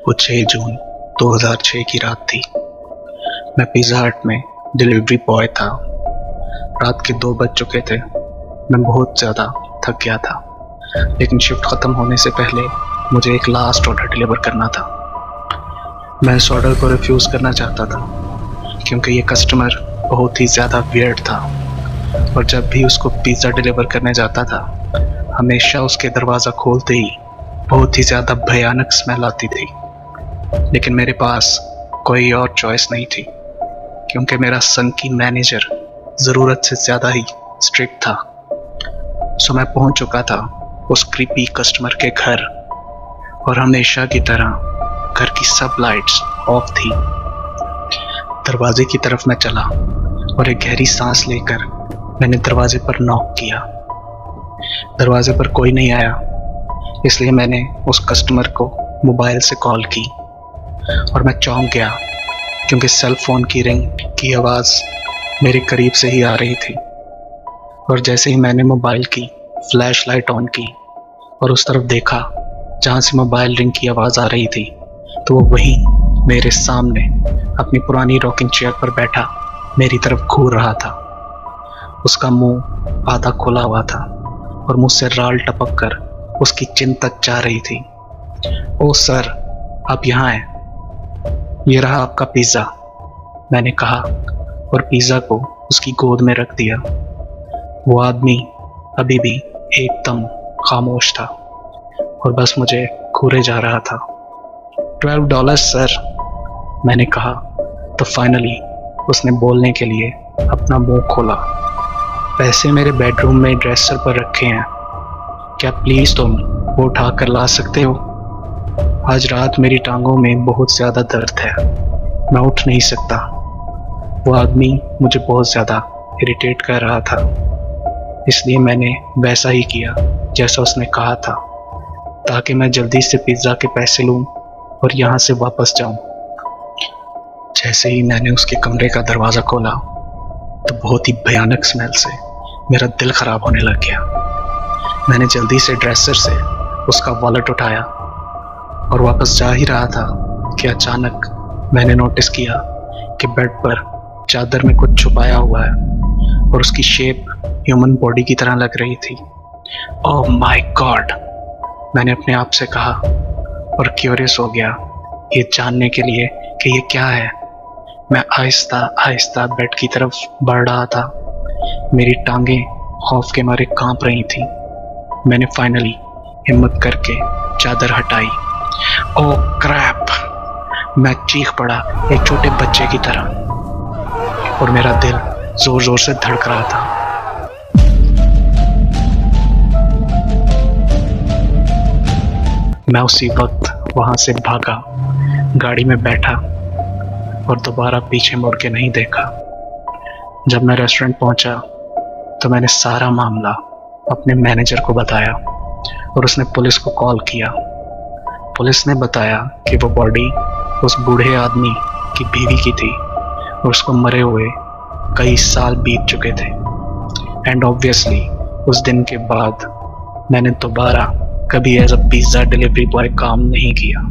वो 6 जून 2006 की रात थी। मैं पिज़्ज़ा हट में डिलीवरी बॉय था। रात के 2 बज चुके थे। मैं बहुत ज़्यादा थक गया था, लेकिन शिफ्ट ख़त्म होने से पहले मुझे एक लास्ट ऑर्डर डिलीवर करना था। मैं इस ऑर्डर को रिफ्यूज़ करना चाहता था क्योंकि ये कस्टमर बहुत ही ज़्यादा वियर्ड था और जब भी उसको पिज़्ज़ा डिलीवर करने जाता था, हमेशा उसके दरवाज़ा खोलते ही बहुत ही ज़्यादा भयानक स्मेल आती थी। लेकिन मेरे पास कोई और चॉइस नहीं थी क्योंकि मेरा संकी मैनेजर ज़रूरत से ज़्यादा ही स्ट्रिक्ट था। सो मैं पहुंच चुका था उस क्रीपी कस्टमर के घर और हमेशा की तरह घर की सब लाइट्स ऑफ थी। दरवाजे की तरफ मैं चला और एक गहरी सांस लेकर मैंने दरवाजे पर नॉक किया। दरवाजे पर कोई नहीं आया, इसलिए मैंने उस कस्टमर को मोबाइल से कॉल की और मैं चौंक गया क्योंकि सेल फोन की रिंग की आवाज़ मेरे करीब से ही आ रही थी। और जैसे ही मैंने मोबाइल की फ्लैश लाइट ऑन की और उस तरफ देखा जहाँ से मोबाइल रिंग की आवाज़ आ रही थी, तो वो वहीं मेरे सामने अपनी पुरानी रॉकिंग चेयर पर बैठा मेरी तरफ घूर रहा था। उसका मुंह आधा खुला हुआ था और मुंह से राल टपक कर उसकी चिन तक जा रही थी। ओ सर, आप यहाँ हैं, ये रहा आपका पिज़्ज़ा, मैंने कहा और पिज़्ज़ा को उसकी गोद में रख दिया। वो आदमी अभी भी एकदम खामोश था और बस मुझे घूरे जा रहा था। $12 सर, मैंने कहा तो फाइनली उसने बोलने के लिए अपना मुंह खोला। पैसे मेरे बेडरूम में ड्रेसर पर रखे हैं, क्या प्लीज़ तुम वो उठा कर ला सकते हो? आज रात मेरी टांगों में बहुत ज़्यादा दर्द है, मैं उठ नहीं सकता। वो आदमी मुझे बहुत ज़्यादा इरिटेट कर रहा था, इसलिए मैंने वैसा ही किया जैसा उसने कहा था, ताकि मैं जल्दी से पिज़्ज़ा के पैसे लूँ और यहाँ से वापस जाऊँ। जैसे ही मैंने उसके कमरे का दरवाज़ा खोला तो बहुत ही भयानक स्मेल से मेरा दिल ख़राब होने लग गया। मैंने जल्दी से ड्रेसर से उसका वॉलेट उठाया और वापस जा ही रहा था कि अचानक मैंने नोटिस किया कि बेड पर चादर में कुछ छुपाया हुआ है और उसकी शेप ह्यूमन बॉडी की तरह लग रही थी। ओह माय गॉड, मैंने अपने आप से कहा और क्यूरियस हो गया ये जानने के लिए कि ये क्या है। मैं आहिस्ता आहिस्ता बेड की तरफ बढ़ रहा था। मेरी टांगें खौफ के मारे कांप रही थी। मैंने फाइनली हिम्मत करके चादर हटाई। ओह क्रैप, मैं चीख पड़ा एक छोटे बच्चे की तरह और मेरा दिल जोर जोर से धड़क रहा था। मैं उसी वक्त वहां से भागा, गाड़ी में बैठा और दोबारा पीछे मुड़ के नहीं देखा। जब मैं रेस्टोरेंट पहुंचा तो मैंने सारा मामला अपने मैनेजर को बताया और उसने पुलिस को कॉल किया। पुलिस ने बताया कि वो बॉडी उस बूढ़े आदमी की बीवी की थी और उसको मरे हुए कई साल बीत चुके थे। एंड ऑब्वियसली उस दिन के बाद मैंने दोबारा कभी as a pizza delivery boy काम नहीं किया।